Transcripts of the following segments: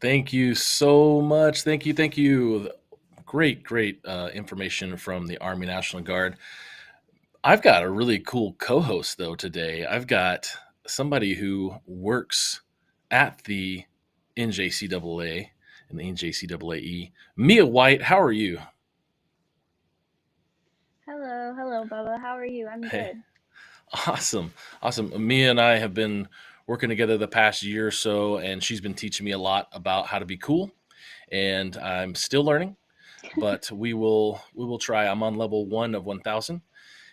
Thank you so much. Thank you. Great information from the Army National Guard. I've got a really cool co-host though today. I've got somebody who works at the NJCAA and the NJCAAE. Mia White, how are you? Hello, Bubba. How are you? I'm Hey, good. awesome. Mia and I have been working together the past year or so, and she's been teaching me a lot about how to be cool. And I'm still learning, but we will try. I'm on level 1 of 1,000,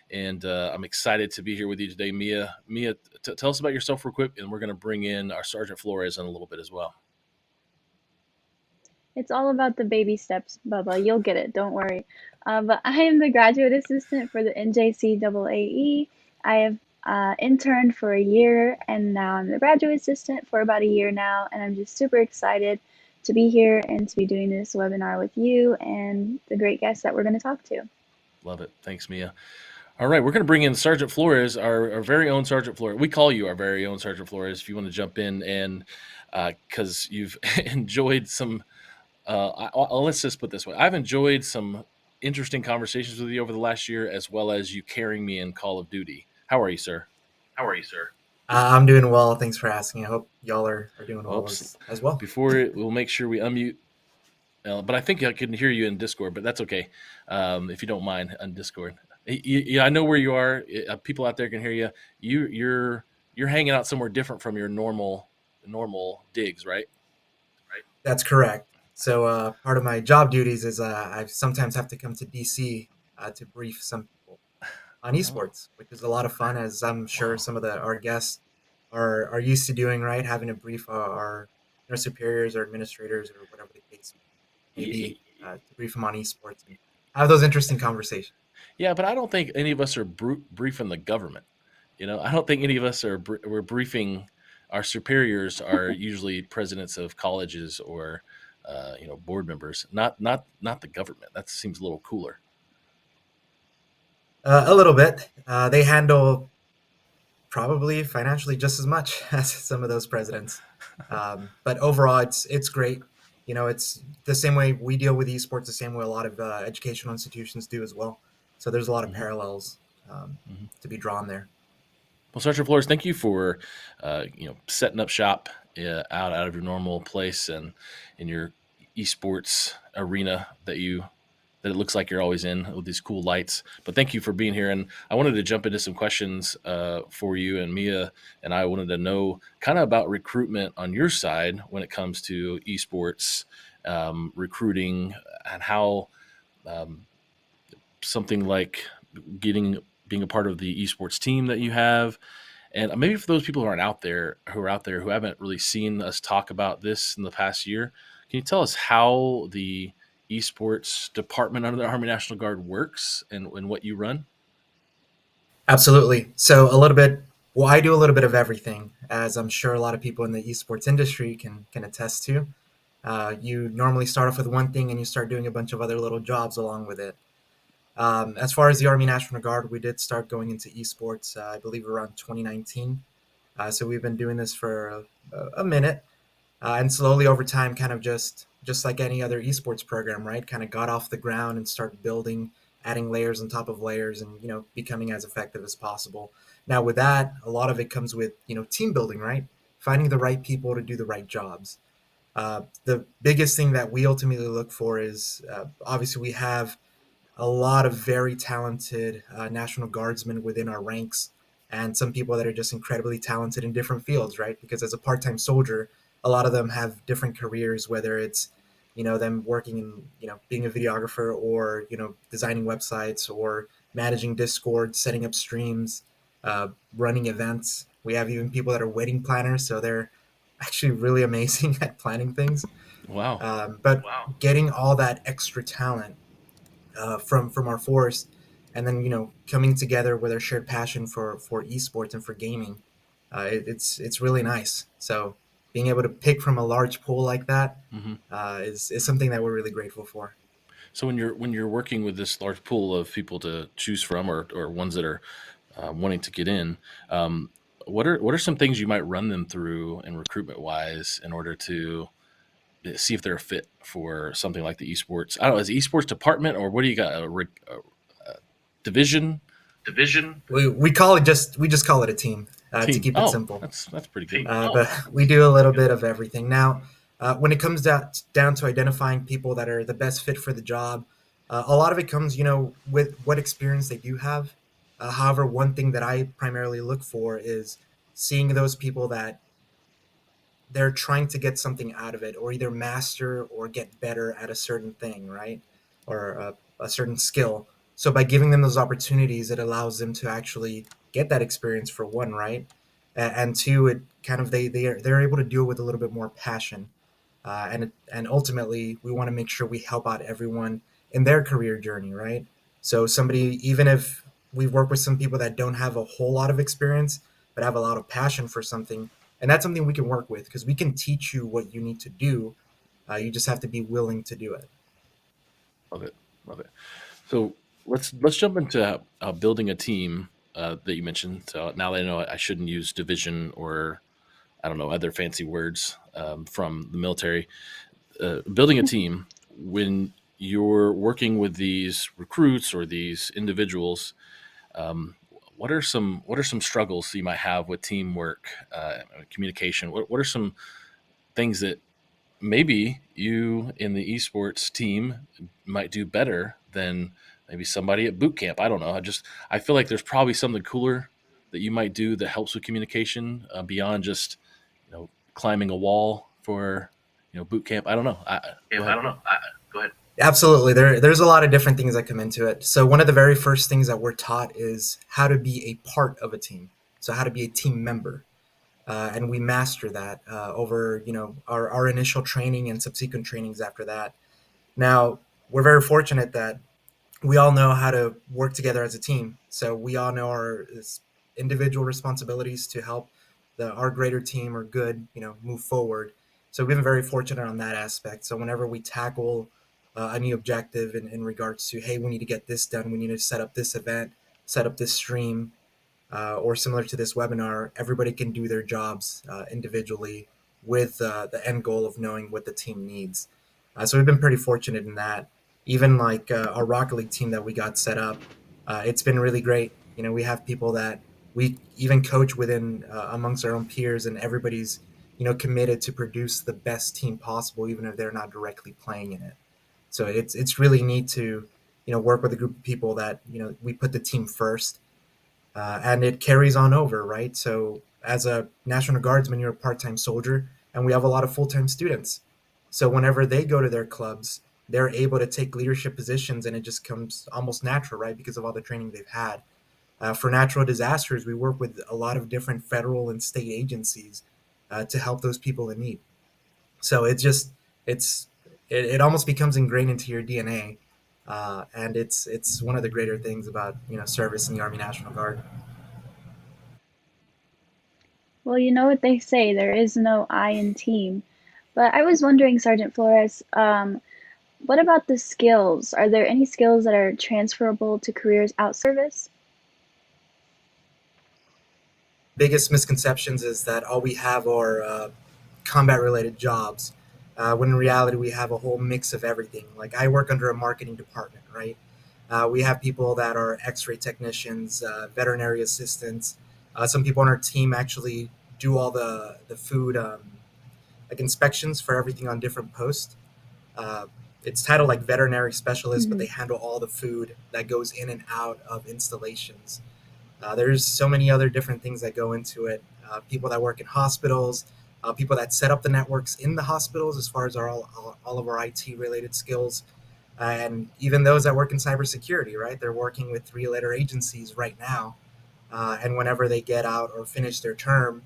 and I'm excited to be here with you today, Mia. Mia, tell us about yourself real quick, and we're going to bring in our Sergeant Flores in a little bit as well. It's all about the baby steps, Bubba. You'll get it. Don't worry. But I am the graduate assistant for the NJCAAE. I have interned for a year, and now I'm the graduate assistant for about a year now. And I'm just super excited to be here and to be doing this webinar with you and the great guests that we're going to talk to. Love it. Thanks, Mia. All right, we're going to bring in Sergeant Flores, our very own Sergeant Flores. We call you our very own Sergeant Flores if you want to jump in, and because you've enjoyed some let's just put it this way. I've enjoyed some interesting conversations with you over the last year, as well as you carrying me in Call of Duty. How are you, sir? How are you, sir? I'm doing well. Thanks for asking. I hope y'all are doing well Oops. as well. We'll make sure we unmute. But I think I can hear you in Discord, but that's okay. If you don't mind on Discord. Yeah, I know where you are. People out there can hear you. You're hanging out somewhere different from your normal digs, right? That's correct. So part of my job duties is I sometimes have to come to DC to brief some people on esports, which is a lot of fun, as I'm sure some of our guests are used to doing, right? Having to brief our superiors or administrators or whatever the case may be to brief them on esports and have those interesting conversations. Yeah, but I don't think any of us are briefing the government. I don't think any of us we're briefing our superiors are usually presidents of colleges or board members, not the government. That seems a little cooler. A little bit. They handle probably financially just as much as some of those presidents. But overall, it's great. It's the same way we deal with esports, the same way a lot of educational institutions do as well. So there's a lot of parallels to be drawn there. Well, Sergeant Flores, thank you for setting up shop out of your normal place and in your esports arena that it looks like you're always in with these cool lights. But thank you for being here. And I wanted to jump into some questions for you, and Mia and I wanted to know kind of about recruitment on your side when it comes to esports recruiting, and how something like being a part of the esports team that you have. And maybe for those people who are out there who haven't really seen us talk about this in the past year, can you tell us how the esports department under the Army National Guard works and what you run? Absolutely. So a little bit. Well, I do a little bit of everything, as I'm sure a lot of people in the esports industry can attest to. You normally start off with one thing and you start doing a bunch of other little jobs along with it. As far as the Army National Guard, we did start going into esports, I believe, around 2019. So we've been doing this for a minute, and slowly over time, kind of just like any other esports program, right? Kind of got off the ground and started building, adding layers on top of layers, and becoming as effective as possible. Now, with that, a lot of it comes with team building, right? Finding the right people to do the right jobs. The biggest thing that we ultimately look for is obviously we have a lot of very talented National Guardsmen within our ranks, and some people that are just incredibly talented in different fields, right? Because as a part-time soldier, a lot of them have different careers, whether it's them working in being a videographer, or designing websites, or managing Discord, setting up streams, running events. We have even people that are wedding planners, so they're actually really amazing at planning things. Wow. But wow, getting all that extra talent from our force, and then coming together with our shared passion for esports and for gaming, it's really nice. So being able to pick from a large pool like that is something that we're really grateful for. So when you're working with this large pool of people to choose from, or ones that are wanting to get in, what are some things you might run them through in recruitment wise in order to see if they're a fit for something like the esports. I don't know, is the esports department or what do you got? A division Division We just call it a team to team? keep it Oh, simple. that's pretty good. team. But we do a little bit of everything. Now, when it comes down to identifying people that are the best fit for the job, a lot of it comes, with what experience they do have. However, one thing that I primarily look for is seeing those people that they're trying to get something out of it, or either master or get better at a certain thing, right? Or a certain skill. So by giving them those opportunities, it allows them to actually get that experience, for one, right? And two, it kind of they're able to do it with a little bit more passion. And ultimately, we want to make sure we help out everyone in their career journey, right? So somebody, even if we work with some people that don't have a whole lot of experience but have a lot of passion for something, and that's something we can work with because we can teach you what you need to do. You just have to be willing to do it. Love it, love it. So let's jump into building a team that you mentioned. So now that I know I shouldn't use division or I don't know other fancy words from the military. Building a team when you're working with these recruits or these individuals. Um, what are some struggles you might have with teamwork, communication? What are some things that maybe you in the esports team might do better than maybe somebody at boot camp? I don't know. I feel like there's probably something cooler that you might do that helps with communication beyond just climbing a wall for boot camp. I don't know. Go I ahead. don't know. Go ahead. Absolutely. There's a lot of different things that come into it. So one of the very first things that we're taught is how to be a part of a team. So how to be a team member. And we master that over our initial training and subsequent trainings after that. Now, we're very fortunate that we all know how to work together as a team. So we all know our individual responsibilities to help our greater team or good, move forward. So we've been very fortunate on that aspect. So whenever we tackle a new objective in regards to, hey, we need to get this done, we need to set up this event, set up this stream, or similar to this webinar, everybody can do their jobs individually with the end goal of knowing what the team needs. So we've been pretty fortunate in that. Even like our Rocket League team that we got set up, it's been really great. We have people that we even coach within amongst our own peers, and everybody's committed to produce the best team possible, even if they're not directly playing in it. So it's really neat to work with a group of people that we put the team first, and it carries on over, right? So as a National Guardsman, you're a part-time soldier, and we have a lot of full-time students. So whenever they go to their clubs, they're able to take leadership positions, and it just comes almost natural, right? Because of all the training they've had. For natural disasters, we work with a lot of different federal and state agencies to help those people in need. So it's it almost becomes ingrained into your DNA, and it's one of the greater things about service in the Army National Guard. Well, you know what they say, there is no I in team. But I was wondering, Sergeant Flores, what about the skills? Are there any skills that are transferable to careers out service? Biggest misconceptions is that all we have are combat related jobs, when in reality we have a whole mix of everything. Like, I work under a marketing department, right? We have people that are x-ray technicians, veterinary assistants. Some people on our team actually do all the food, like inspections for everything on different posts. uh, it's titled like veterinary specialist, but Hmm. they handle all the food that goes in and out of installations. There's so many other different things that go into it. People that work in hospitals, people that set up the networks in the hospitals, as far as all of our IT related skills, and even those that work in cybersecurity. Right, they're working with three-letter agencies right now, and whenever they get out or finish their term,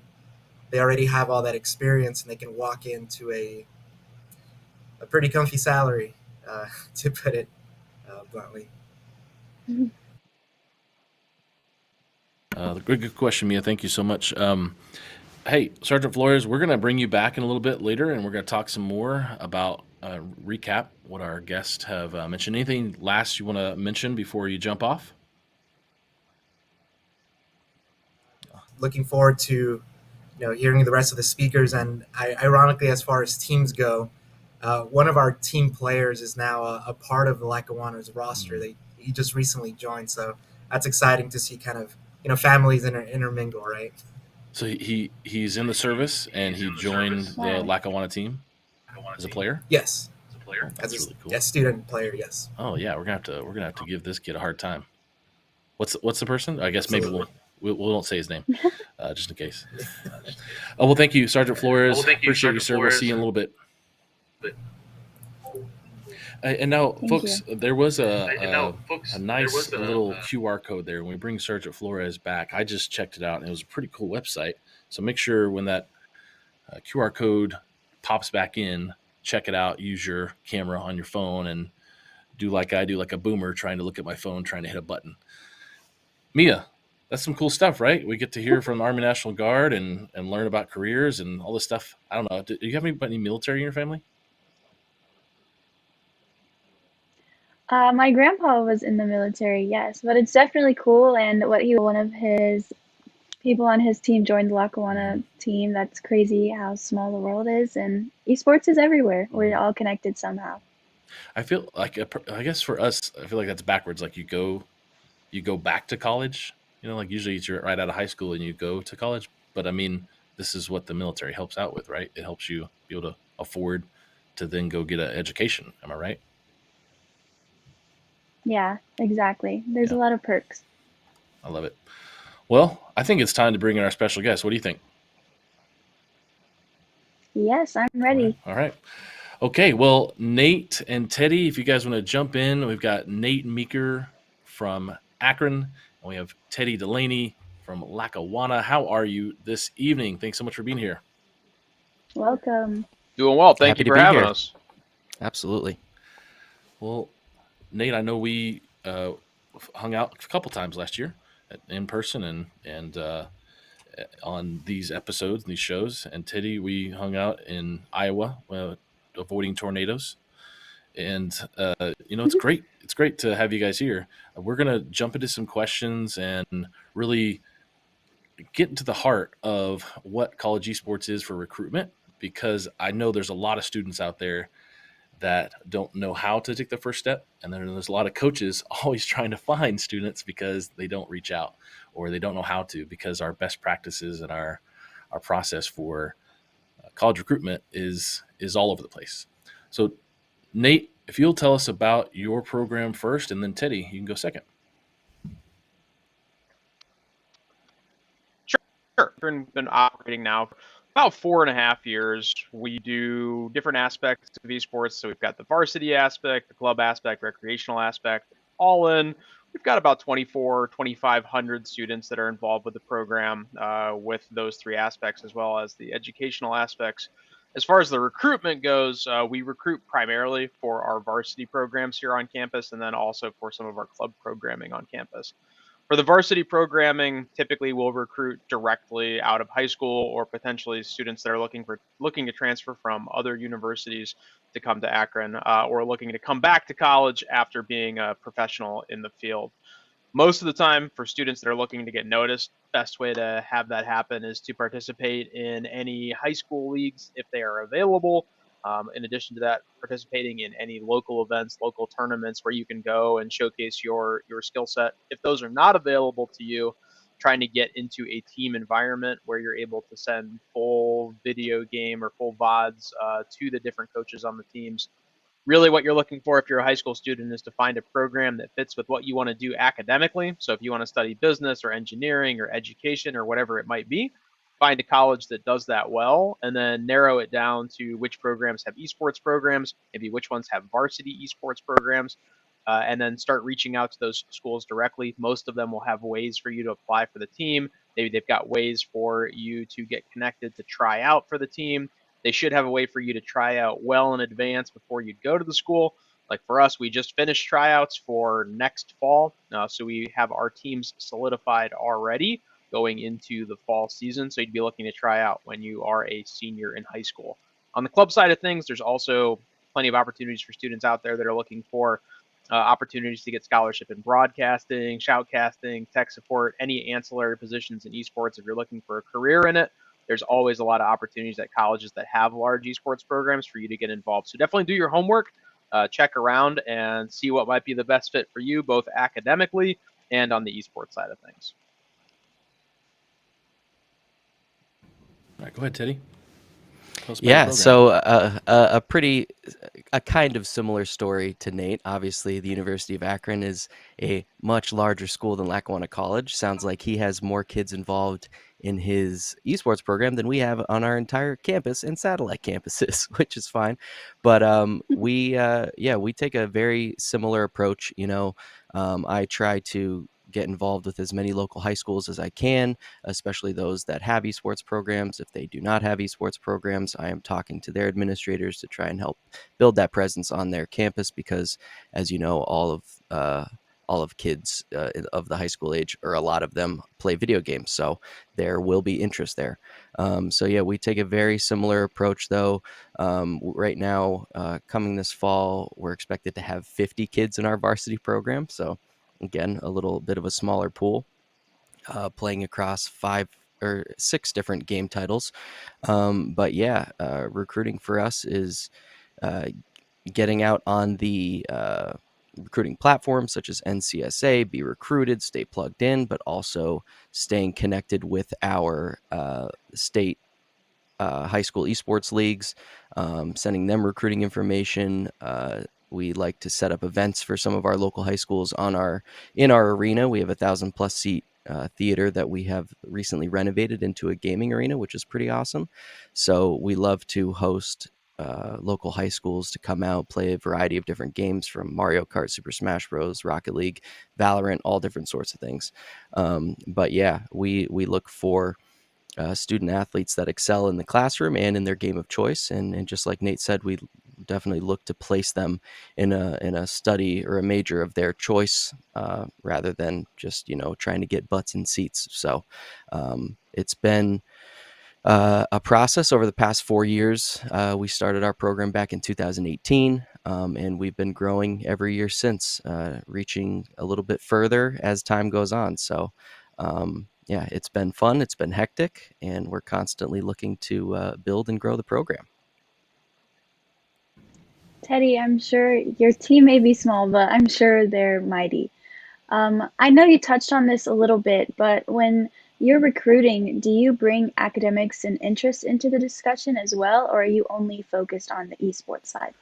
they already have all that experience, and they can walk into a pretty comfy salary, to put it bluntly. Good question, Mia. Thank you so much. Hey, Sergeant Flores, we're going to bring you back in a little bit later, and we're going to talk some more about recap what our guests have mentioned. Anything last you want to mention before you jump off? Looking forward to hearing the rest of the speakers. And ironically, as far as teams go, One of our team players is now a part of the Lackawanna's roster. He just recently joined, so that's exciting to see. Kind of families intermingle, right? So he's in the service and he joined the Wow. Lackawanna team as a player. Yes, Oh, as that's a really cool. student player. Yes. Oh yeah, we're gonna have to give this kid a hard time. What's the person? I guess maybe Absolutely. we won't say his name, just in case. Oh well, thank you, Sergeant Flores. Appreciate your service. See you in a little bit. And now, Thank folks, you. there was a nice little QR code there. When we bring Sergeant Flores back, I just checked it out, and it was a pretty cool website. So make sure when that QR code pops back in, check it out. Use your camera on your phone and do like I do, like a boomer trying to look at my phone, trying to hit a button. Mia, that's some cool stuff, right? We get to hear from the Army National Guard and learn about careers and all this stuff. I don't know. Do you have any military in your family? My grandpa was in the military, yes, but it's definitely cool. And what he, one of his people on his team joined the Lackawanna team. That's crazy how small the world is, and esports is everywhere. We're all connected somehow. I feel like I guess for us, I feel like that's backwards. Like you go back to college. Like usually you're right out of high school and you go to college. But I mean, this is what the military helps out with, right? It helps you be able to afford to then go get an education. Am I right? Yeah, exactly. There's Yeah, a lot of perks. I love it. Well, I think it's time to bring in our special guest. What do you think? Yes, I'm ready. All right. Okay. Well, Nate and Teddy, if you guys want to jump in, we've got Nate Meeker from Akron, and we have Teddy Delaney from Lackawanna. How are you this evening? Thanks so much for being here. Welcome. Doing well. Thank Happy you to for be having here. us. Absolutely. Well, Nate, I know we hung out a couple times last year in person and on these episodes, these shows. And Teddy, we hung out in Iowa, avoiding tornadoes. And it's great. It's great to have you guys here. We're gonna jump into some questions and really get into the heart of what college esports is for recruitment, because I know there's a lot of students out there that don't know how to take the first step. And then there's a lot of coaches always trying to find students because they don't reach out or they don't know how to, because our best practices and our process for college recruitment is all over the place. So Nate, if you'll tell us about your program first, and then Teddy, you can go second. Sure. Been operating now for about 4.5 years. We do different aspects of esports. So we've got the varsity aspect, the club aspect, recreational aspect, all in. We've got about 2,500 students that are involved with the program with those three aspects, as well as the educational aspects. As far as the recruitment goes, we recruit primarily for our varsity programs here on campus, and then also for some of our club programming on campus. For the varsity programming, typically we'll recruit directly out of high school or potentially students that are looking to transfer from other universities to come to Akron or looking to come back to college after being a professional in the field. Most of the time, for students that are looking to get noticed, best way to have that happen is to participate in any high school leagues if they are available. In addition to that, participating in any local events, local tournaments where you can go and showcase your skill set. If those are not available to you, trying to get into a team environment where you're able to send full video game or full VODs to the different coaches on the teams. Really what you're looking for if you're a high school student is to find a program that fits with what you want to do academically. So if you want to study business or engineering or education or whatever it might be, find a college that does that well, and then narrow it down to which programs have esports programs, maybe which ones have varsity esports programs, and then start reaching out to those schools directly. Most of them will have ways for you to apply for the team. Maybe they've got ways for you to get connected to try out for the team. They should have a way for you to try out well in advance before you go to the school. Like for us, we just finished tryouts for next fall. So we have our teams solidified already going into the fall season. So you'd be looking to try out when you are a senior in high school. On the club side of things, there's also plenty of opportunities for students out there that are looking for opportunities to get scholarship in broadcasting, shoutcasting, tech support, any ancillary positions in esports if you're looking for a career in it. there's always a lot of opportunities at colleges that have large esports programs for you to get involved. So definitely do your homework, check around, and see what might be the best fit for you, both academically and on the esports side of things. All right, go ahead, Teddy. Tell us about your Yeah, program. so a kind of similar story to Nate. Obviously, the University of Akron is a much larger school than Lackawanna College. Sounds like he has more kids involved in his esports program than we have on our entire campus and satellite campuses, which is fine. But we take a very similar approach. I try to get involved with as many local high schools as I can, especially those that have esports programs. If they do not have esports programs, I am talking to their administrators to try and help build that presence on their campus because, as you know, all of kids of the high school age, or a lot of them, play video games. So there will be interest there. We take a very similar approach, though. Right now, coming this fall, we're expected to have 50 kids in our varsity program. So again, a little bit of a smaller pool, playing across 5 or 6 different game titles. Recruiting for us is uh, getting out on the recruiting platforms such as NCSA, be recruited, stay plugged in, but also staying connected with our state high school esports leagues, sending them recruiting information. We like to set up events for some of our local high schools in our arena. We have 1,000+ seat theater that we have recently renovated into a gaming arena, which is pretty awesome. So we love to host local high schools to come out, play a variety of different games, from Mario Kart, Super Smash Bros, Rocket League, Valorant, all different sorts of things. We look for student athletes that excel in the classroom and in their game of choice. And just like Nate said, we definitely look to place them in a study or a major of their choice, rather than just trying to get butts in seats. So it's been a process over the past 4 years. We started our program back in 2018, and we've been growing every year since, reaching a little bit further as time goes on. So it's been fun, it's been hectic, and we're constantly looking to build and grow the program. Teddy, I'm sure your team may be small, but I'm sure they're mighty. I know you touched on this a little bit, but when you're recruiting, do you bring academics and interest into the discussion as well, or are you only focused on the esports side?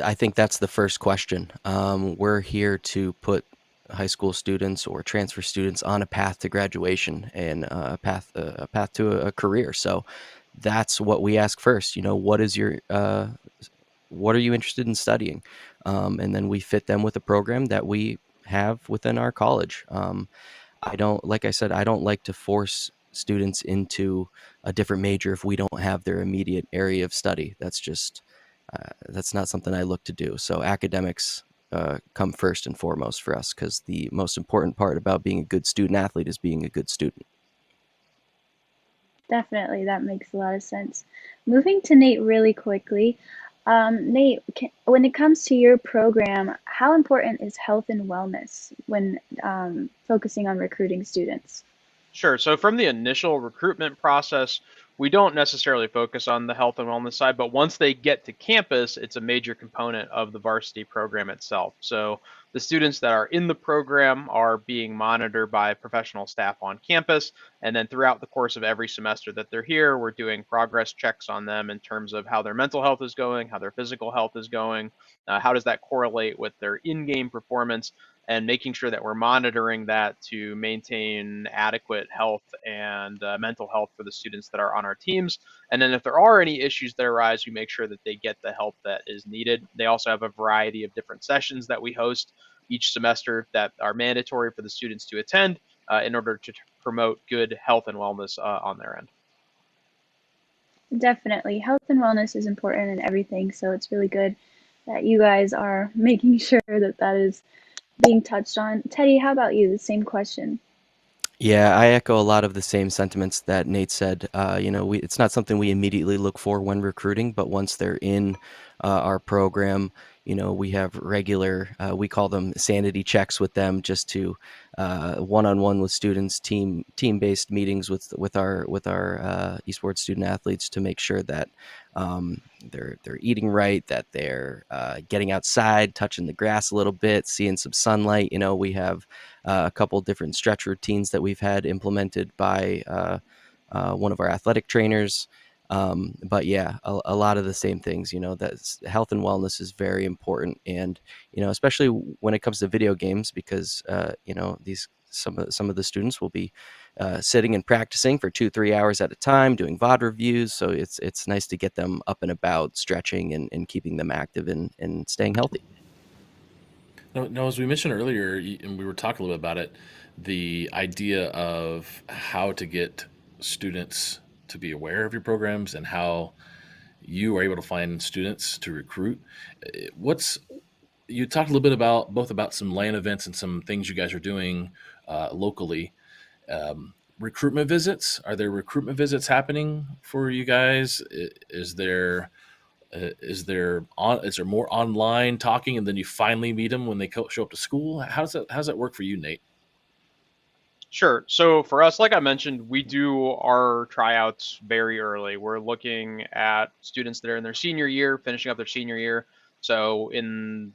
I think that's the first question. We're here to put high school students or transfer students on a path to graduation and a path to a career. So that's what we ask first. What are you interested in studying? And then we fit them with a program that we have within our college. Like I said, I don't like to force students into a different major if we don't have their immediate area of study. That's not something I look to do. So academics come first and foremost for us, because the most important part about being a good student athlete is being a good student. Definitely, that makes a lot of sense. Moving to Nate really quickly. Nate, when it comes to your program, how important is health and wellness when focusing on recruiting students? Sure. So from the initial recruitment process, we don't necessarily focus on the health and wellness side, but once they get to campus, it's a major component of the varsity program itself. So the students that are in the program are being monitored by professional staff on campus. And then throughout the course of every semester that they're here, we're doing progress checks on them in terms of how their mental health is going, how their physical health is going, how does that correlate with their in-game performance, and making sure that we're monitoring that to maintain adequate health and mental health for the students that are on our teams. And then if there are any issues that arise, we make sure that they get the help that is needed. They also have a variety of different sessions that we host each semester that are mandatory for the students to attend in order to promote good health and wellness on their end. Definitely, health and wellness is important in everything, so it's really good that you guys are making sure that that is being touched on. Teddy, how about you? The same question. Yeah, I echo a lot of the same sentiments that Nate said. It's not something we immediately look for when recruiting, but once they're in our program, we have regular, we call them sanity checks with them, just to one-on-one with students, team-based meetings with our esports student athletes to make sure that they're eating right, that they're getting outside, touching the grass a little bit, seeing some sunlight. We have a couple different stretch routines that we've had implemented by one of our athletic trainers. But yeah, a lot of the same things. That health and wellness is very important, and especially when it comes to video games, because these some of the students will be sitting and practicing for 2-3 hours at a time, doing VOD reviews. So it's nice to get them up and about, stretching and keeping them active and staying healthy. No, as we mentioned earlier, and we were talking a little bit about it, the idea of how to get students to be aware of your programs and how you are able to find students to recruit. What's You talked a little bit about both about some LAN events and some things you guys are doing locally. Recruitment visits. Are there recruitment visits happening for you guys? Is there more online talking and then you finally meet them when they show up to school? How does that work for you, Nate? Sure. So for us, like I mentioned, we do our tryouts very early. We're looking at students that are in their senior year, finishing up their senior year. So in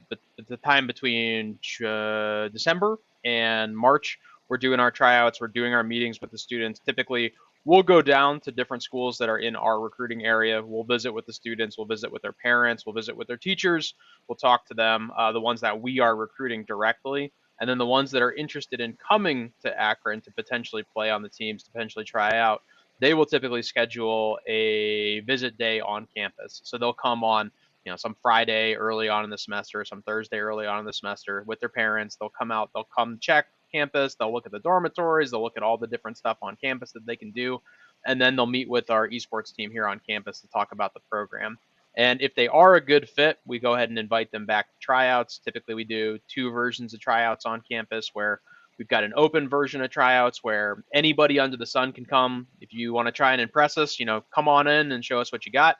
the time between December and March, we're doing our tryouts. We're doing our meetings with the students. Typically, we'll go down to different schools that are in our recruiting area. We'll visit with the students. We'll visit with their parents. We'll visit with their teachers. We'll talk to them, the ones that we are recruiting directly. And then the ones that are interested in coming to Akron to potentially play on the teams, to potentially try out, they will typically schedule a visit day on campus. So they'll come on, some Friday early on in the semester, some Thursday early on in the semester with their parents. They'll come out, they'll come check campus, they'll look at the dormitories, they'll look at all the different stuff on campus that they can do. And then they'll meet with our esports team here on campus to talk about the program. And if they are a good fit, we go ahead and invite them back to tryouts. Typically, we do 2 versions of tryouts on campus where we've got an open version of tryouts where anybody under the sun can come. If you want to try and impress us, come on in and show us what you got.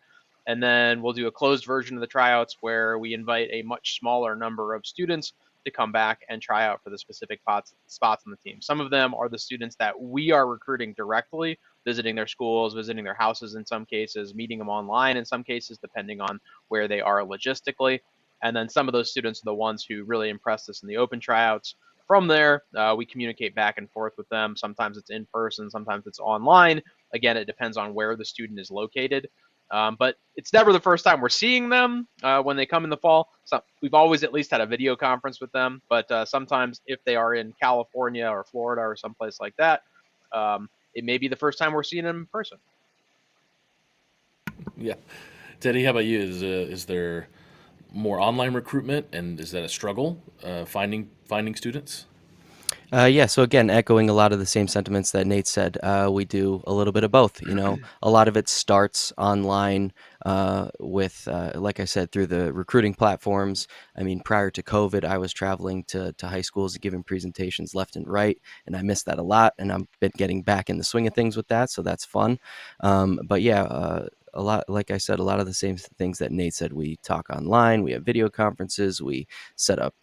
And then we'll do a closed version of the tryouts where we invite a much smaller number of students to come back and try out for the specific spots on the team. Some of them are the students that we are recruiting directly, visiting their schools, visiting their houses in some cases, meeting them online in some cases, depending on where they are logistically. And then some of those students are the ones who really impressed us in the open tryouts. From there, we communicate back and forth with them. Sometimes it's in person, sometimes it's online. Again, it depends on where the student is located. But it's never the first time we're seeing them when they come in the fall. So we've always at least had a video conference with them, but sometimes if they are in California or Florida or someplace like that, it may be the first time we're seeing them in person. Yeah, Teddy, how about you? Is there more online recruitment, and is that a struggle finding students? Yeah, so again, echoing a lot of the same sentiments that Nate said, we do a little bit of both. A lot of it starts online with, like I said, through the recruiting platforms. I mean, prior to COVID, I was traveling to high schools and giving presentations left and right, and I missed that a lot. And I've been getting back in the swing of things with that, so that's fun. But yeah, a lot, like I said, a lot of the same things that Nate said. We talk online, we have video conferences, we set up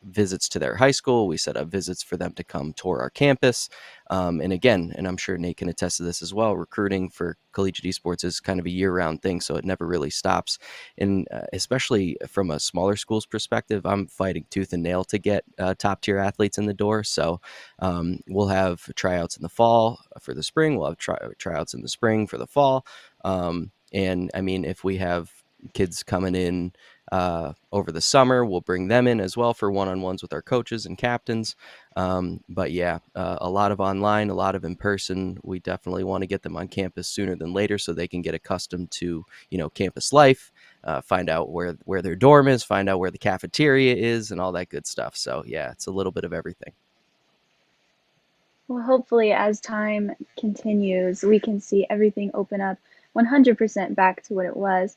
visits to their high school. We set up visits for them to come tour our campus. And again, and I'm sure Nate can attest to this as well, recruiting for collegiate esports is kind of a year-round thing, so it never really stops. And especially from a smaller school's perspective, I'm fighting tooth and nail to get top-tier athletes in the door. So we'll have tryouts in the fall for the spring. We'll have tryouts in the spring for the fall. And I mean, if we have kids coming in over the summer, we'll bring them in as well for one-on-ones with our coaches and captains. But yeah, a lot of online, a lot of in person. We definitely want to get them on campus sooner than later so they can get accustomed to, campus life, find out where their dorm is, find out where the cafeteria is, and all that good stuff. So yeah, it's a little bit of everything. Well, hopefully, as time continues, we can see everything open up 100% back to what it was.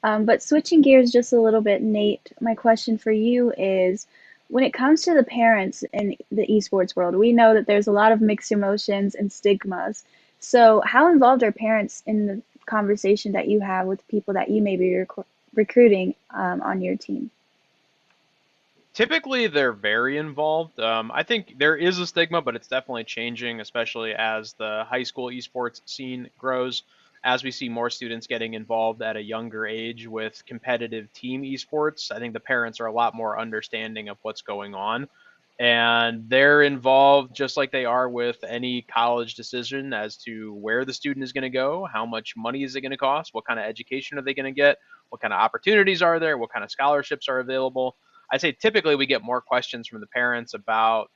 But switching gears just a little bit, Nate, my question for you is, when it comes to the parents in the esports world, we know that there's a lot of mixed emotions and stigmas. So how involved are parents in the conversation that you have with people that you may be recruiting on your team? Typically, they're very involved. I think there is a stigma, but it's definitely changing, especially as the high school esports scene grows. As we see more students getting involved at a younger age with competitive team esports, I think the parents are a lot more understanding of what's going on. And they're involved just like they are with any college decision as to where the student is going to go, how much money is it going to cost, what kind of education are they going to get, what kind of opportunities are there, what kind of scholarships are available. I say typically we get more questions from the parents about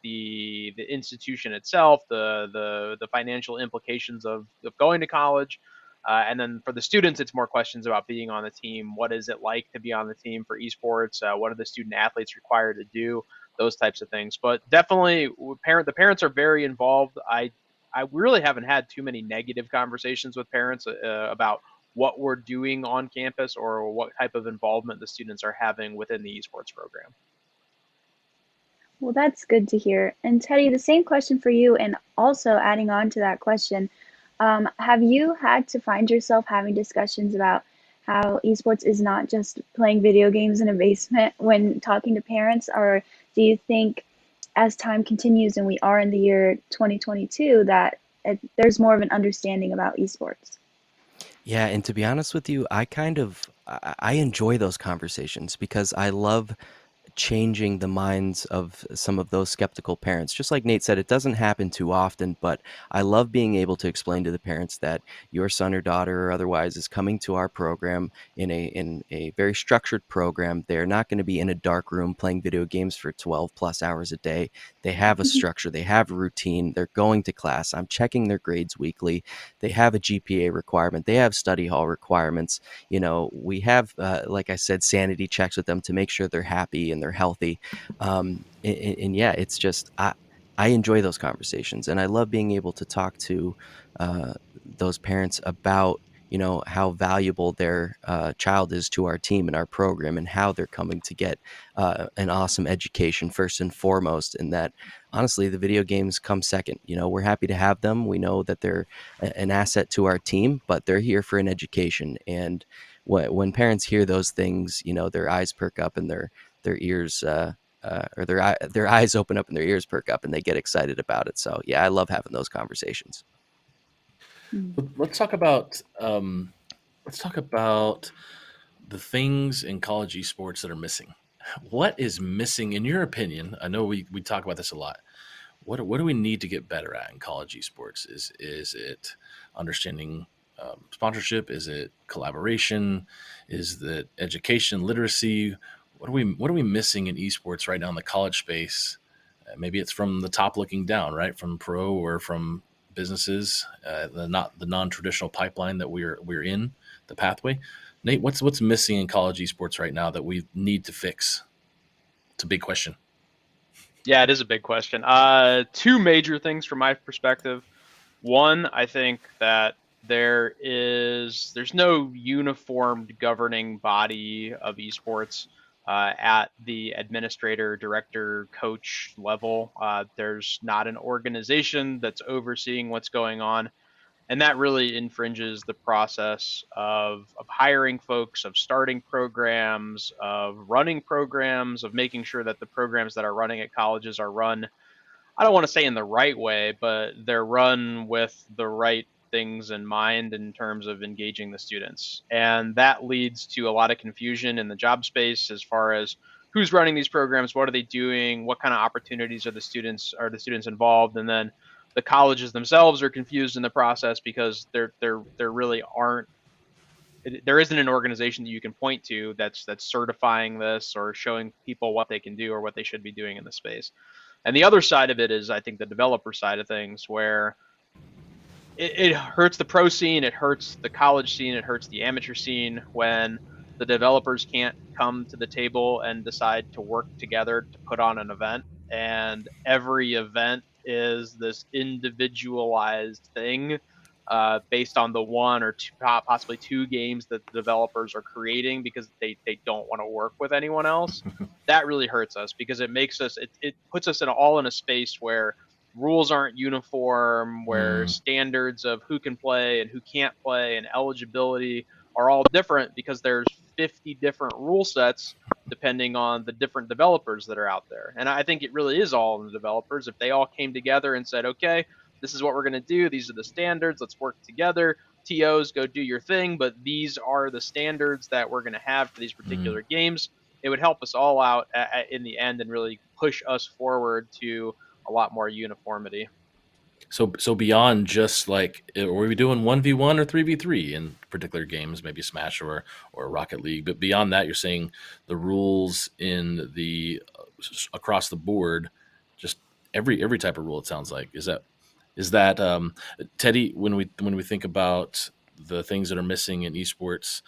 the institution itself, the financial implications of going to college, and then for the students, it's more questions about being on the team. What is it like to be on the team for esports? What are the student athletes required to do? Those types of things. But definitely, the parents are very involved. I really haven't had too many negative conversations with parents about what we're doing on campus or what type of involvement the students are having within the esports program. Well, that's good to hear. And Teddy, the same question for you, and also adding on to that question, have you had to find yourself having discussions about how esports is not just playing video games in a basement when talking to parents, or do you think as time continues and we are in the year 2022 that there's more of an understanding about esports? Yeah, and to be honest with you, I enjoy those conversations because I love changing the minds of some of those skeptical parents. Just like Nate said, it doesn't happen too often, but I love being able to explain to the parents that your son or daughter or otherwise is coming to our program in a very structured program. They're not going to be in a dark room playing video games for 12 plus hours a day. They have a structure, they have a routine, they're going to class. I'm checking their grades weekly. They have a GPA requirement, they have study hall requirements. We have, like I said, sanity checks with them to make sure they're happy and they're healthy. And yeah, it's just I enjoy those conversations, and I love being able to talk to those parents about how valuable their child is to our team and our program, and how they're coming to get an awesome education first and foremost, and that honestly the video games come second. We're happy to have them. We know that they're an asset to our team, but they're here for an education. And when parents hear those things, their eyes perk up and their ears or their eyes open up and their ears perk up and they get excited about it. So yeah, I love having those conversations. Let's talk about the things in college esports that are missing. What is missing in your opinion? I know we talk about this a lot. What do we need to get better at in college esports? Is it understanding sponsorship? Is it collaboration? Is it education, literacy? What are we missing in esports right now in the college space? Maybe it's from the top looking down, right? From pro or from businesses, the non-traditional pipeline that we're in, the pathway. Nate, what's missing in college esports right now that we need to fix? It's a big question. Yeah, it is a big question. Two major things from my perspective. One, I think that there's no uniformed governing body of esports at the administrator, director, coach level. There's not an organization that's overseeing what's going on, and that really infringes the process of hiring folks, of starting programs, of running programs, of making sure that the programs that are running at colleges are run, I don't want to say in the right way, but they're run with the right things in mind in terms of engaging the students. And that leads to a lot of confusion in the job space as far as who's running these programs, what are they doing, what kind of opportunities are the students involved, and then the colleges themselves are confused in the process because there really aren't there isn't an organization that you can point to that's certifying this or showing people what they can do or what they should be doing in the space. And the other side of it is, I think, the developer side of things, where it hurts the pro scene, it hurts the college scene, it hurts the amateur scene when the developers can't come to the table and decide to work together to put on an event. And every event is this individualized thing based on the one or two, possibly two games that the developers are creating because they don't want to work with anyone else. That really hurts us because it puts us all in a space where rules aren't uniform, where standards of who can play and who can't play and eligibility are all different because there's 50 different rule sets depending on the different developers that are out there. And I think it really is all in the developers. If they all came together and said, okay, this is what we're going to do, these are the standards, let's work together. TOs, go do your thing, but these are the standards that we're going to have for these particular games. It would help us all out in the end and really push us forward to a lot more uniformity. So beyond just like, are we doing 1v1 or 3v3 in particular games, maybe Smash or Rocket League? But beyond that, you're saying the rules in the across the board, just every type of rule. It sounds like is that Teddy? When we think about the things that are missing in esports,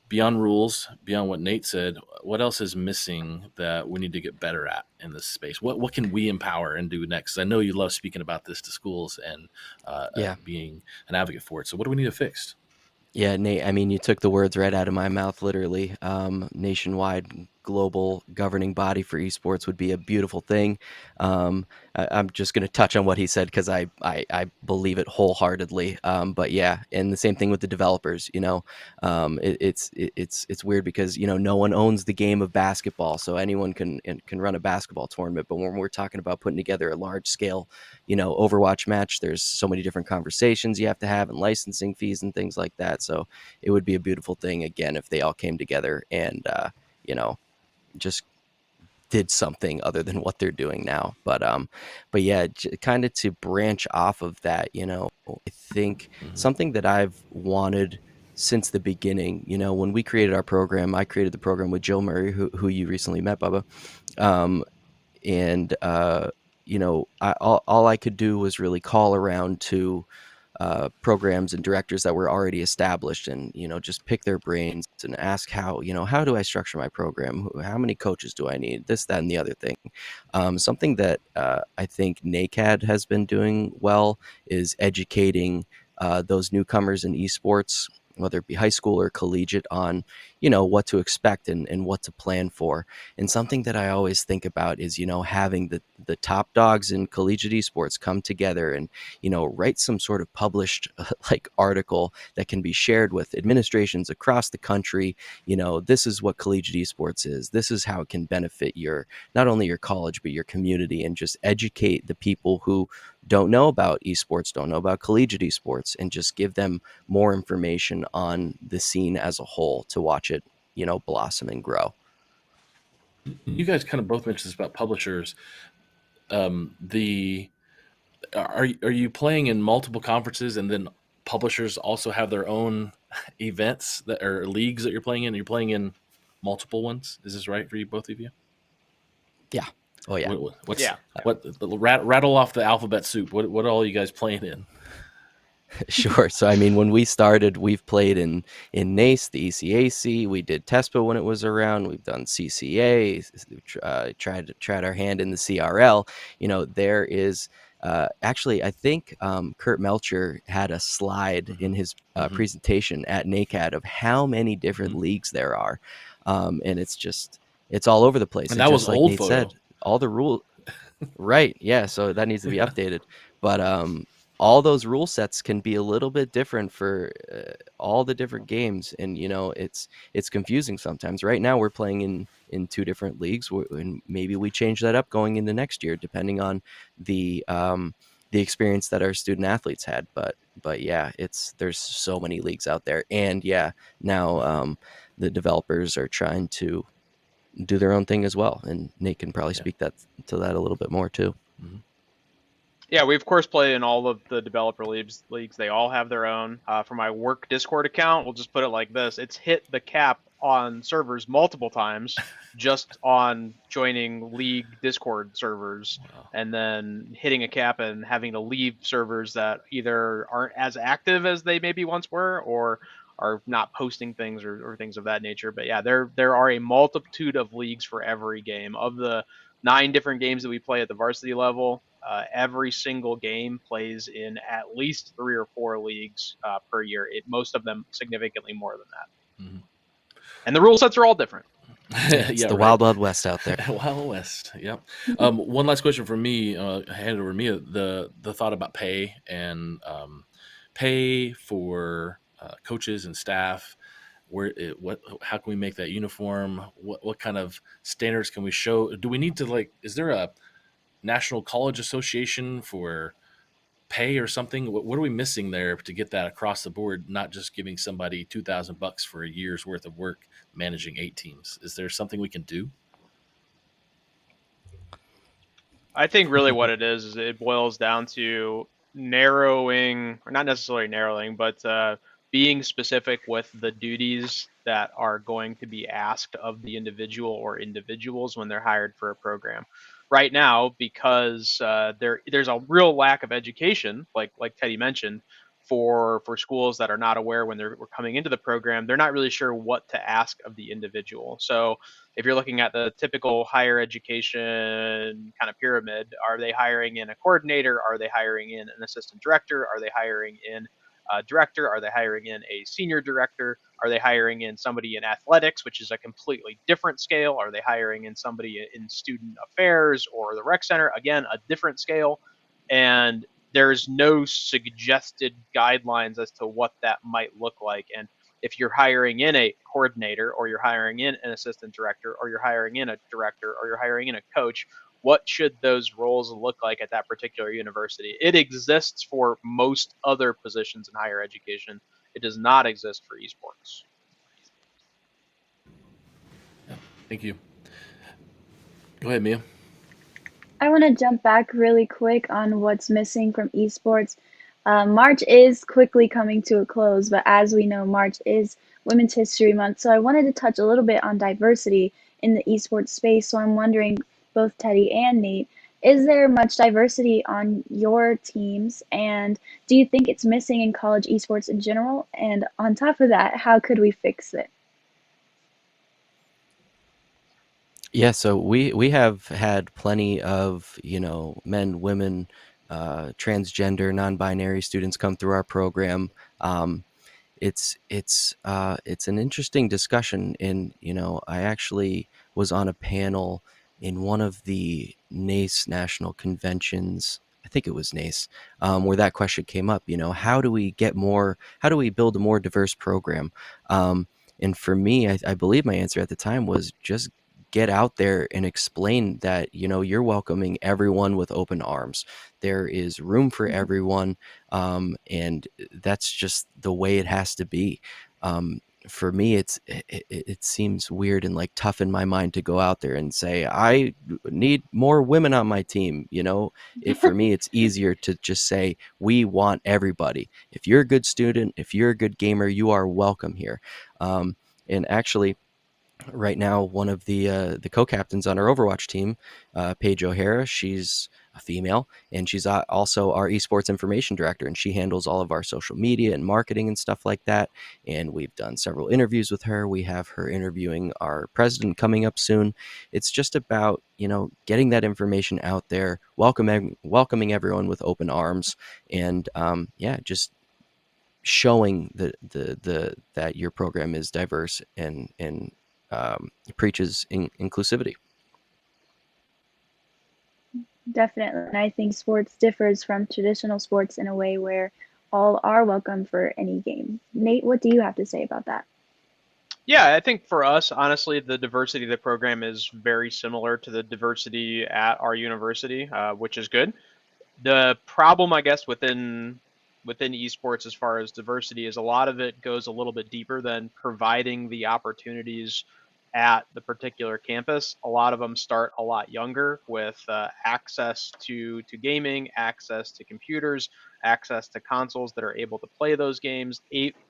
beyond rules, beyond what Nate said, what else is missing that we need to get better at in this space? What can we empower and do next? I know you love speaking about this to schools and being an advocate for it. So what do we need to fix? Yeah, Nate, I mean, you took the words right out of my mouth, literally. Nationwide global governing body for esports would be a beautiful thing. I'm just going to touch on what he said because I believe it wholeheartedly. But yeah, and the same thing with the developers. It's weird because no one owns the game of basketball, so anyone can run a basketball tournament. But when we're talking about putting together a large scale Overwatch match, there's so many different conversations you have to have and licensing fees and things like that. So it would be a beautiful thing again if they all came together and just did something other than what they're doing now. But yeah, kind of to branch off of that, I think something that I've wanted since the beginning, when we created our program, I created the program with Joe Murray, who you recently met, Bubba. All I could do was really call around to programs and directors that were already established and just pick their brains and ask how do I structure my program, how many coaches do I need, this, that, and the other thing. Something that I think NACAD has been doing well is educating those newcomers in esports, whether it be high school or collegiate, on what to expect and what to plan for. And something that I always think about is having the top dogs in collegiate esports come together and write some sort of published like article that can be shared with administrations across the country. This is what collegiate esports is, this is how it can benefit not only your college but your community, and just educate the people who don't know about esports, don't know about collegiate esports, and just give them more information on the scene as a whole to watch it blossom and grow. You guys kind of both mentioned this about publishers. Are you playing in multiple conferences and then publishers also have their own events that are leagues that you're playing in? You're playing in multiple ones. Is this right for you, both of you? Yeah. Oh yeah. Rattle off the alphabet soup. What are all you guys playing in? Sure. So I mean, when we started, we've played in NACE, the ECAC. We did TESPA when it was around. We've done CCA. Tried our hand in the CRL. There is actually, I think Kurt Melcher had a slide in his presentation at NACAD of how many different leagues there are, and it's all over the place. And that was like old Nate photo. said, all the rules. Right. Yeah. So that needs to be updated. But all those rule sets can be a little bit different for all the different games, and it's confusing sometimes. Right now we're playing in two different leagues, and maybe we change that up going into next year depending on the experience that our student athletes had. But yeah, there's so many leagues out there, and yeah, now the developers are trying to do their own thing as well, and Nate can probably speak to that a little bit more too. Mm-hmm. Yeah, we of course play in all of the developer leagues. They all have their own. For my work Discord account, we'll just put it like this: it's hit the cap on servers multiple times just on joining league Discord servers. Wow. And then hitting a cap and having to leave servers that either aren't as active as they maybe once were, or are not posting things or things of that nature. But yeah, there are a multitude of leagues for every game. Of the 9 different games that we play at the varsity level, every single game plays in at least 3 or 4 leagues per year. Most of them significantly more than that. Mm-hmm. And the rule sets are all different. It's the Wild Wild West out there. Wild West. Yep. One last question for me. Hand it over to me. The thought about pay and pay for coaches and staff. how can we make that uniform? What kind of standards can we show? Do we need to, like, is there a national college association for pay or something? What are we missing there to get that across the board, not just giving somebody $2,000 for a year's worth of work managing 8 teams? Is there something we can do? I think really what it is it boils down to narrowing, or not necessarily narrowing, but being specific with the duties that are going to be asked of the individual or individuals when they're hired for a program. Right now, because there's a real lack of education, like Teddy mentioned, for schools that are not aware when they're coming into the program, they're not really sure what to ask of the individual. So if you're looking at the typical higher education kind of pyramid, are they hiring in a coordinator? Are they hiring in an assistant director? Are they hiring in a director? Are they hiring in a senior director? Are they hiring in somebody in athletics, which is a completely different scale? Are they hiring in somebody in student affairs or the rec center? Again, a different scale. And there's no suggested guidelines as to what that might look like. And if you're hiring in a coordinator or you're hiring in an assistant director or you're hiring in a director or you're hiring in a coach, what should those roles look like at that particular university? It exists for most other positions in higher education. It does not exist for esports. Yeah. Thank you. Go ahead, Mia. I want to jump back really quick on what's missing from esports. March is quickly coming to a close, but as we know, March is Women's History Month. So I wanted to touch a little bit on diversity in the esports space. So I'm wondering, both Teddy and Nate, is there much diversity on your teams? And do you think it's missing in college esports in general? And on top of that, how could we fix it? Yeah, so we have had plenty of, men, women, transgender, non-binary students come through our program. It's an interesting discussion. And I actually was on a panel in one of the NACE national conventions. I think it was NACE, where that question came up. How do we build a more diverse program? And for me, I believe my answer at the time was just get out there and explain that you're welcoming everyone with open arms. There is room for everyone, and that's just the way it has to be. For me, it seems weird and like tough in my mind to go out there and say I need more women on my team. For me, it's easier to just say we want everybody. If you're a good student, if you're a good gamer, you are welcome here. And actually, right now, one of the co-captains on our Overwatch team, Paige O'Hara, she's a female, and she's also our esports information director, and she handles all of our social media and marketing and stuff like that. And we've done several interviews with her. We have her interviewing our president coming up soon. It's just about getting that information out there, welcoming everyone with open arms, and just showing that your program is diverse and preaches inclusivity. Definitely. And I think sports differs from traditional sports in a way where all are welcome for any game. Nate, what do you have to say about that? Yeah, I think for us, honestly, the diversity of the program is very similar to the diversity at our university, which is good. The problem, I guess, within esports as far as diversity is a lot of it goes a little bit deeper than providing the opportunities at the particular campus. A lot of them start a lot younger with access to gaming, access to computers, access to consoles that are able to play those games,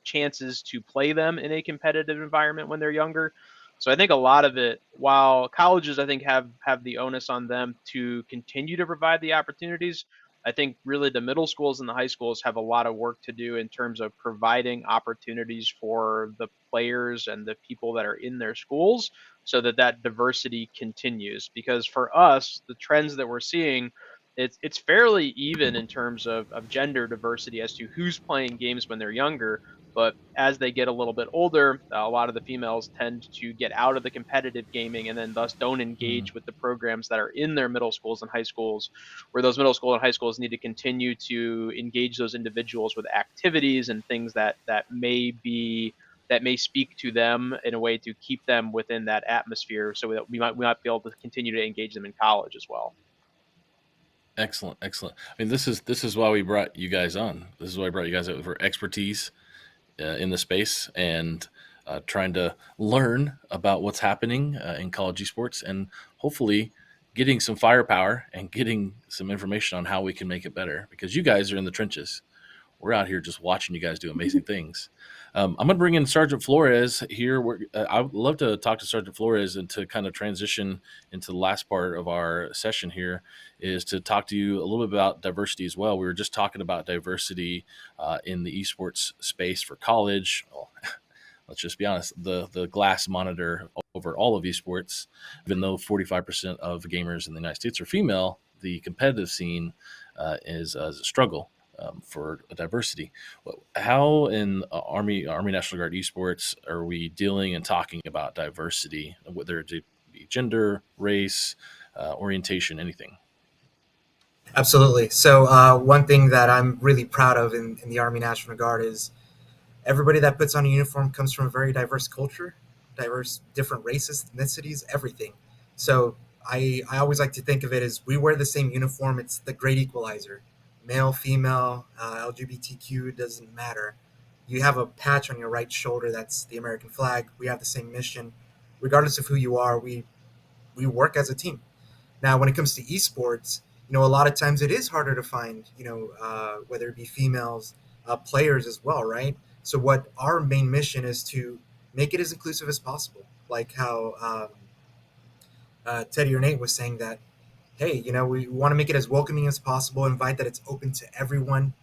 chances to play them in a competitive environment when they're younger. So I think a lot of it, while colleges I think have the onus on them to continue to provide the opportunities, I think really the middle schools and the high schools have a lot of work to do in terms of providing opportunities for the players and the people that are in their schools so that that diversity continues. Because for us, the trends that we're seeing, it's fairly even in terms of gender diversity as to who's playing games when they're younger. But as they get a little bit older, a lot of the females tend to get out of the competitive gaming and then thus don't engage with the programs that are in their middle schools and high schools, where those middle school and high schools need to continue to engage those individuals with activities and things that may be that may speak to them in a way to keep them within that atmosphere, so that we might be able to continue to engage them in college as well. Excellent, excellent. I mean, this is why we brought you guys on. This is why I brought you guys out for expertise in the space and trying to learn about what's happening in college esports, and hopefully getting some firepower and getting some information on how we can make it better. Because you guys are in the trenches. We're out here just watching you guys do amazing things. I'm going to bring in Sergeant Flores here. I would love to talk to Sergeant Flores, and to kind of transition into the last part of our session here is to talk to you a little bit about diversity as well. We were just talking about diversity in the esports space for college. Well, let's just be honest, the glass monitor over all of esports, even though 45% of gamers in the United States are female, the competitive scene is a struggle for diversity. How in Army National Guard esports are we dealing and talking about diversity, whether it be gender, race, orientation, anything? Absolutely. So one thing that I'm really proud of in the Army National Guard is everybody that puts on a uniform comes from a very diverse culture, diverse different races, ethnicities, everything. So I always like to think of it as we wear the same uniform. It's the great equalizer. Male, female, LGBTQ, doesn't matter. You have a patch on your right shoulder that's the American flag. We have the same mission. Regardless of who you are, we work as a team. Now, when it comes to esports, a lot of times it is harder to find, whether it be females, players as well, right? So, what our main mission is to make it as inclusive as possible. Like how Teddy or Nate was saying that, hey, we want to make it as welcoming as possible, invite that it's open to everyone.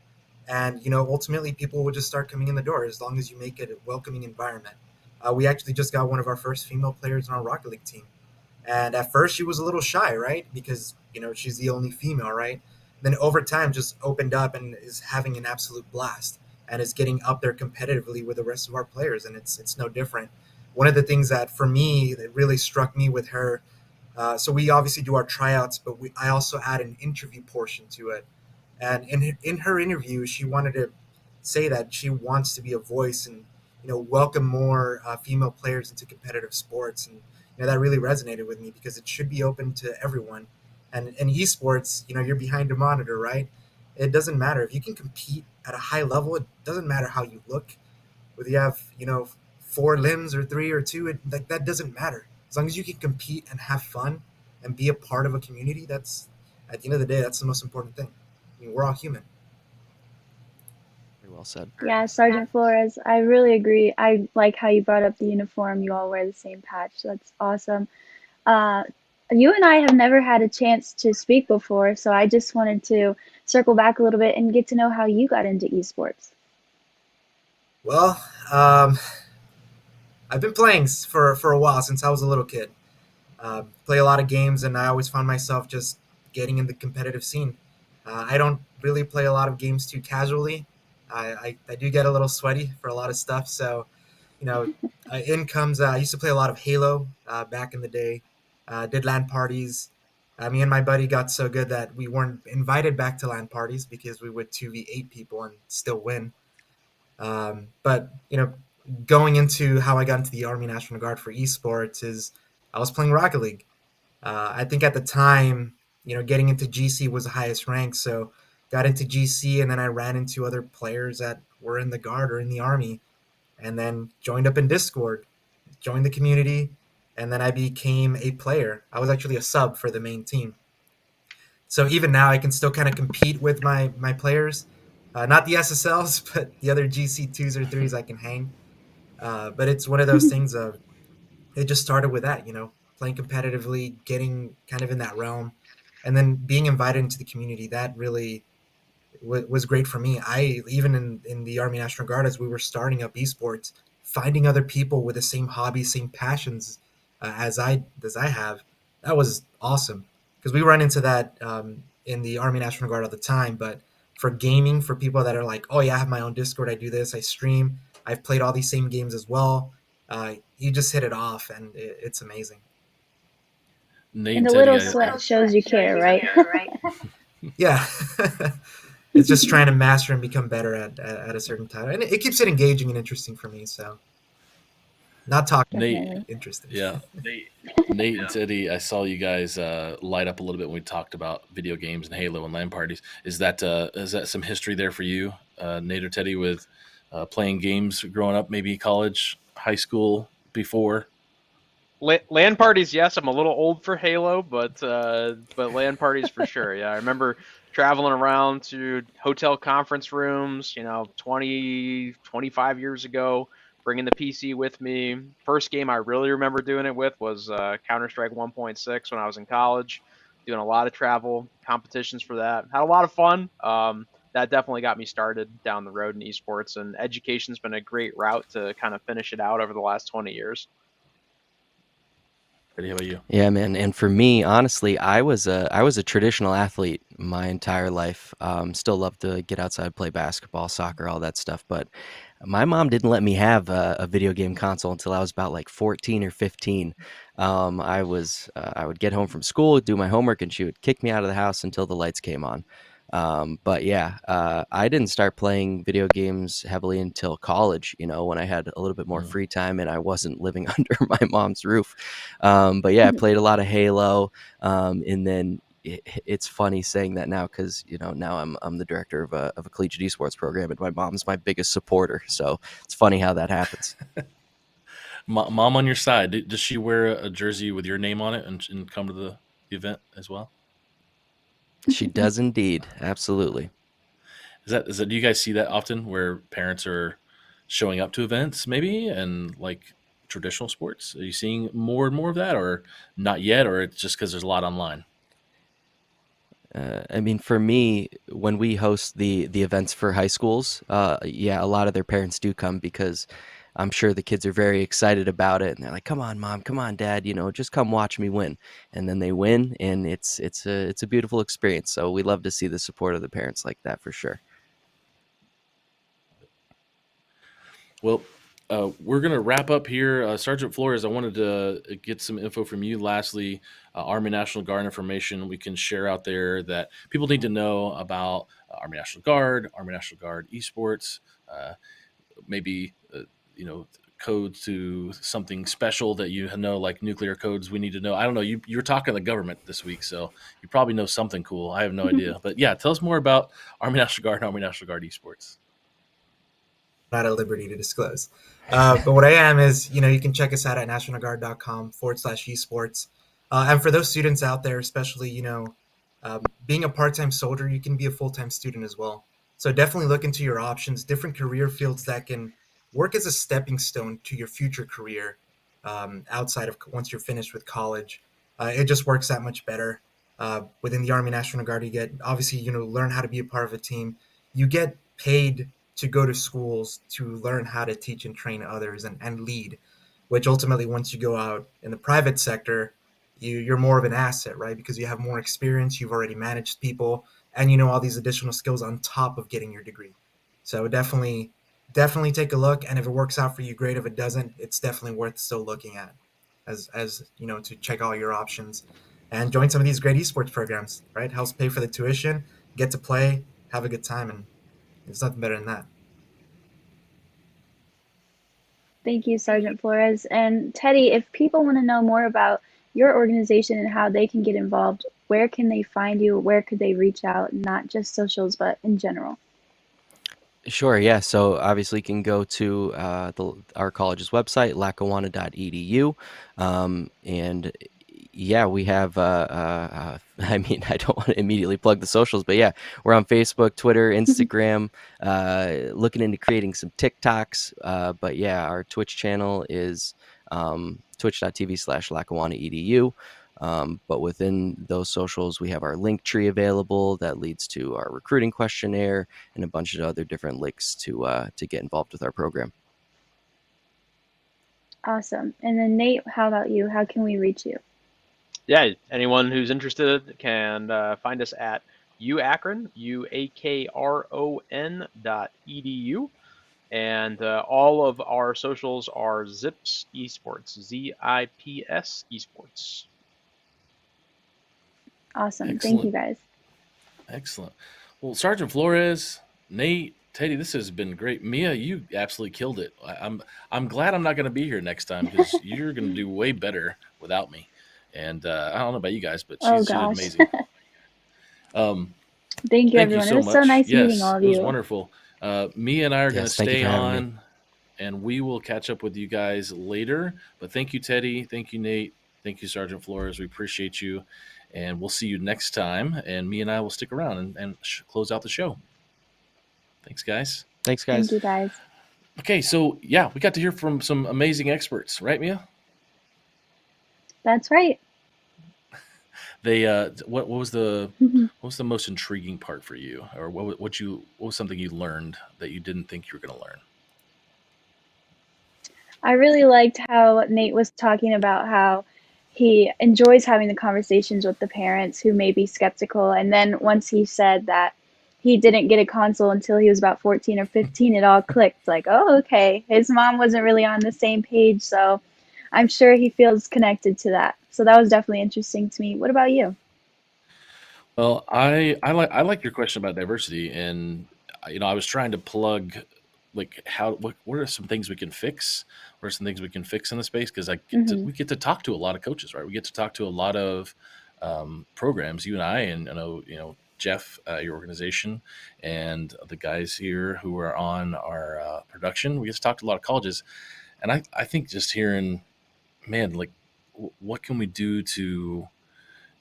And, ultimately people will just start coming in the door as long as you make it a welcoming environment. We actually just got one of our first female players on our Rocket League team. And at first she was a little shy, right? Because, she's the only female, right? Then over time just opened up and is having an absolute blast and is getting up there competitively with the rest of our players. And it's no different. One of the things that for me that really struck me with her, so we obviously do our tryouts, but I also add an interview portion to it. And in her interview, she wanted to say that she wants to be a voice and welcome more female players into competitive sports. And that really resonated with me because it should be open to everyone. And in esports, you're behind a monitor, right? It doesn't matter if you can compete at a high level. It doesn't matter how you look, whether you have 4 limbs or 3 or 2. Like that doesn't matter as long as you can compete and have fun and be a part of a community. That's at the end of the day, that's the most important thing. We're all human. Very well said. Yeah, Sergeant Flores, I really agree. I like how you brought up the uniform. You all wear the same patch. That's awesome. Uh, you and I have never had a chance to speak before, so I just wanted to circle back a little bit and get to know how you got into esports. Well, I've been playing for a while since I was a little kid. Play a lot of games, and I always found myself just getting in the competitive scene. I don't really play a lot of games too casually. I do get a little sweaty for a lot of stuff. So, in comes, I used to play a lot of Halo back in the day. Did LAN parties. Me and my buddy got so good that we weren't invited back to LAN parties because we would 2v8 people and still win. But, going into how I got into the Army National Guard for esports is I was playing Rocket League. I think at the time, getting into GC was the highest rank. So got into GC, and then I ran into other players that were in the Guard or in the Army, and then joined up in Discord, joined the community, and then I became a player. I was actually a sub for the main team. So even now I can still kind of compete with my players. Not the SSLs, but the other GC2s or 3s I can hang. But it's one of those things of it just started with that, playing competitively, getting kind of in that realm, and then being invited into the community. That really was great for me. I even in the Army National Guard, as we were starting up esports, finding other people with the same hobbies, same passions as I have, that was awesome. Because we run into that in the Army National Guard all the time. But for gaming, for people that are like, oh yeah, I have my own Discord, I do this, I stream, I've played all these same games as well. You just hit it off, and it's amazing. Nate And and the Teddy, little sweat shows you care, right? Yeah. It's just trying to master and become better at a certain time, and it keeps it engaging and interesting for me. So Not talking. Nate, Definitely. Interesting. yeah, Nate, Nate and yeah. Teddy, I saw you guys light up a little bit when we talked about video games and Halo and LAN parties. Is that some history there for you, Nate or Teddy, with playing games growing up, maybe college, high school, before? LAN parties, yes. I'm a little old for Halo, but LAN parties for sure. Yeah, I remember traveling around to hotel conference rooms, 20, 25 years ago, bringing the PC with me. First game I really remember doing it with was Counter-Strike 1.6 when I was in college, doing a lot of travel competitions for that. Had a lot of fun. That definitely got me started down the road in esports, and education's been a great route to kind of finish it out over the last 20 years. Teddy, how about you? Yeah, man. And for me, honestly, I was a traditional athlete my entire life. Still love to get outside, play basketball, soccer, all that stuff. But my mom didn't let me have a video game console until I was about like 14 or 15. I would get home from school, do my homework, and she would kick me out of the house until the lights came on. But yeah, I didn't start playing video games heavily until college, when I had a little bit more Mm. free time and I wasn't living under my mom's roof. But yeah, I played a lot of Halo. And then it's funny saying that now because now I'm the director of a collegiate esports program, and my mom's my biggest supporter. So it's funny how that happens. Mom on your side, does she wear a jersey with your name on it and come to the event as well? She does indeed, absolutely. Is that do you guys see that often where parents are showing up to events maybe and like traditional sports? Are you seeing more and more of that or not yet, or it's just because there's a lot online? I mean, for me, when we host the events for high schools, yeah, a lot of their parents do come because I'm sure the kids are very excited about it, and they're like, "Come on, mom, come on, dad, just come watch me win." And then they win, and it's a beautiful experience. So we love to see the support of the parents like that for sure. Well, we're going to wrap up here. Sergeant Flores, I wanted to get some info from you. Lastly, Army National Guard information we can share out there that people need to know about Army National Guard, Army National Guard Esports, uh, maybe, codes to something special that you know, like nuclear codes we need to know. I don't know. You're talking to the government this week, so you probably know something cool. I have no idea. But yeah, tell us more about Army National Guard and Army National Guard Esports. Not at liberty to disclose. But what I am is, you can check us out at nationalguard.com/esports. And for those students out there, especially, being a part-time soldier, you can be a full-time student as well. So definitely look into your options, different career fields that can work as a stepping stone to your future career outside of once you're finished with college. It just works that much better. Within the Army National Guard, you get obviously, learn how to be a part of a team. You get paid to go to schools to learn how to teach and train others and lead, which ultimately, once you go out in the private sector, you're more of an asset, right? Because you have more experience, you've already managed people, and you know all these additional skills on top of getting your degree. So definitely take a look, and if it works out for you, great. If it doesn't, it's definitely worth still looking at, as to check all your options and join some of these great esports programs. Right, helps pay for the tuition, get to play, have a good time, and there's nothing better than that. Thank you, Sergeant Flores. And Teddy, if people want to know more about your organization and how they can get involved, where can they find you? Where could they reach out? Not just socials, but in general. Sure, yeah. So obviously, you can go to our college's website, lackawanna.edu, and yeah, we have. I mean, I don't want to immediately plug the socials, but yeah, we're on Facebook, Twitter, Instagram. Looking into creating some TikToks, but yeah, our Twitch channel is twitch.tv/lackawanna.edu. But within those socials, we have our link tree available that leads to our recruiting questionnaire and a bunch of other different links to get involved with our program. Awesome. And then Nate, how about you? How can we reach you? Yeah, anyone who's interested can find us at uakron, uakron.edu. And all of our socials are Zips Esports, ZIPS Esports. Awesome. Thank you Excellent. guys. Excellent. Well, Sergeant Flores, Nate, Teddy, this has been great. Mia, you absolutely killed it. I'm glad I'm not going to be here next time because you're going to do way better without me. And I don't know about you guys, but Oh she did gosh. amazing. Um, Thank you, thank you everyone. It so was so much. nice meeting all Yes, of it was you. wonderful. Mia and I are going to Yes, thank you stay for having me. on, and we will catch up with you guys later. But thank you, Teddy. Thank you, Nate. Thank you, Sergeant Flores. We appreciate you. And we'll see you next time. And me and I will stick around and close out the show. Thanks, guys. Thanks, Thank guys. you, guys. Okay, so yeah, we got to hear from some amazing experts, right, Mia? That's right. They what was the most intriguing part for you, or what was something you learned that you didn't think you were going to learn? I really liked how Nate was talking about how he enjoys having the conversations with the parents who may be skeptical. And then once he said that he didn't get a console until he was about 14 or 15, it all clicked. Like, oh, okay. His mom wasn't really on the same page. So I'm sure he feels connected to that. So that was definitely interesting to me. What about you? Well, I like your question about diversity, and I was trying to plug like what are some things we can fix? What are some things we can fix in the space? Because Hmm. we get to talk to a lot of coaches, right? We get to talk to a lot of programs. You and I, and Jeff, your organization, and the guys here who are on our production. We get to talk to a lot of colleges, and I think just hearing, man, like what can we do to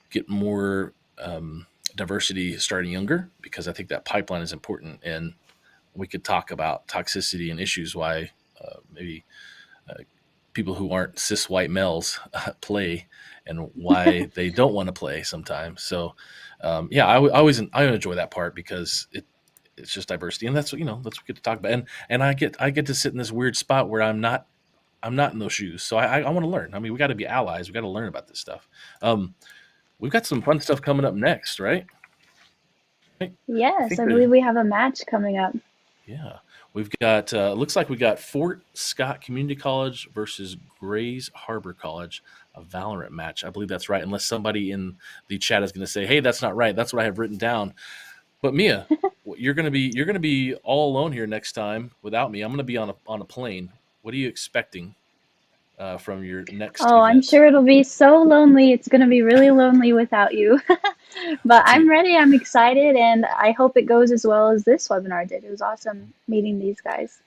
get more diversity starting younger, because I think that pipeline is important. And we could talk about toxicity and issues why maybe people who aren't cis white males play and why they don't want to play sometimes. So yeah, I enjoy that part because it's just diversity, and that's that's what we get to talk about. And I get to sit in this weird spot where I'm not in those shoes, so I want to learn. I mean, we got to be allies. We got to learn about this stuff. We've got some fun stuff coming up next, right? I Yes, think I there's believe we have a match coming up. Yeah, we've got looks like we got Fort Scott Community College versus Grays Harbor College, a Valorant match. I believe that's right, unless somebody in the chat is going to say, "Hey, that's not right." That's what I have written down. But Mia, you're gonna be all alone here next time without me. I'm gonna be on a plane. What are you expecting from your next Oh, I'm event? sure it'll be so lonely. It's going to be really lonely without you. But See, I'm ready. I'm excited, and I hope it goes as well as this webinar did. It was awesome meeting these guys.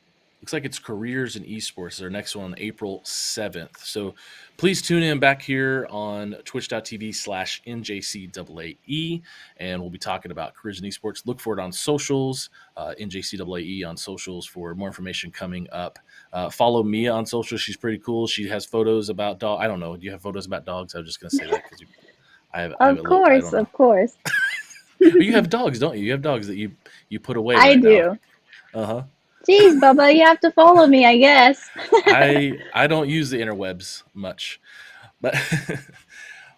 looks like it's Careers in Esports. Our next one on April 7th. So please tune in back here on twitch.tv/NJCAAE. And we'll be talking about Careers in Esports. Look for it on socials, NJCAAE on socials for more information coming up. Follow Mia on social. She's pretty cool. She has photos about dog. I don't know. Do you have photos about dogs? I was just going to say that because I have a Of little, I course, don't know. of course. Oh, you have dogs, don't you? You have dogs that you put away I right now. do. Uh-huh. Geez, Bubba, you have to follow me, I guess. I don't use the interwebs much, but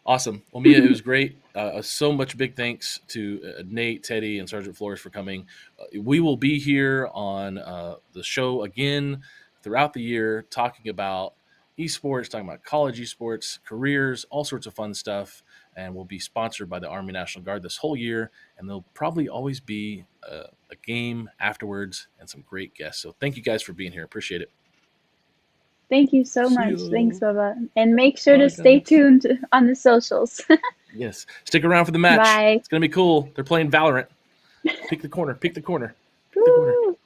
awesome. Well, Mia, it was great. So much big thanks to Nate, Teddy, and Sergeant Flores for coming. We will be here on the show again throughout the year, talking about esports, talking about college esports, careers, all sorts of fun stuff. And we'll be sponsored by the Army National Guard this whole year. And there'll probably always be a game afterwards and some great guests. So thank you guys for being here. Appreciate it. Thank you so See much. Thanks, you. Bubba. And make sure to Bye, stay guys. tuned on the socials. Yes. Stick around for the match. Bye. It's going to be cool. They're playing Valorant. Pick the corner. Pick the corner. Pick the corner. Woo!